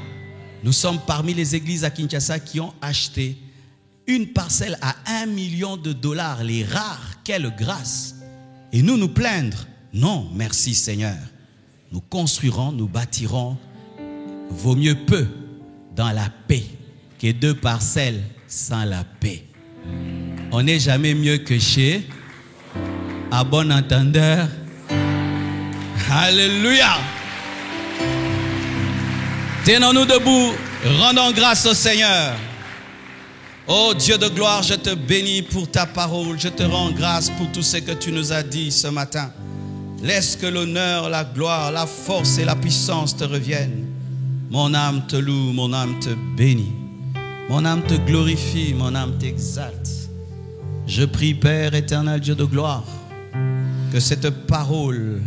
Nous sommes parmi les églises à Kinshasa qui ont acheté une parcelle à $1 million. Les rares, quelle grâce. Et nous plaindre? Non, merci Seigneur. Nous construirons, nous bâtirons. Vaut mieux peu dans la paix que 2 parcelles sans la paix. On n'est jamais mieux que chez, à bon entendeur. Alléluia. Tenons-nous debout, rendons grâce au Seigneur. Oh Dieu de gloire, je te bénis pour ta parole. Je te rends grâce pour tout ce que tu nous as dit ce matin. Laisse que l'honneur, la gloire, la force et la puissance te reviennent. Mon âme te loue, mon âme te bénit. Mon âme te glorifie, mon âme t'exalte. Je prie, Père éternel, Dieu de gloire, que cette parole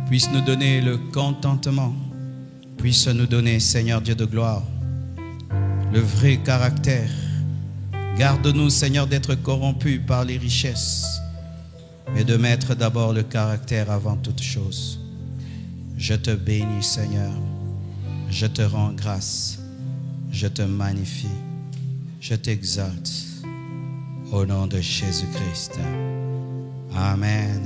puisse nous donner le contentement, puisse nous donner, Seigneur Dieu de gloire, le vrai caractère. Garde-nous, Seigneur, d'être corrompus par les richesses, mais de mettre d'abord le caractère avant toute chose. Je te bénis, Seigneur. Je te rends grâce. Je te magnifie. Je t'exalte. Au nom de Jésus-Christ. Amen.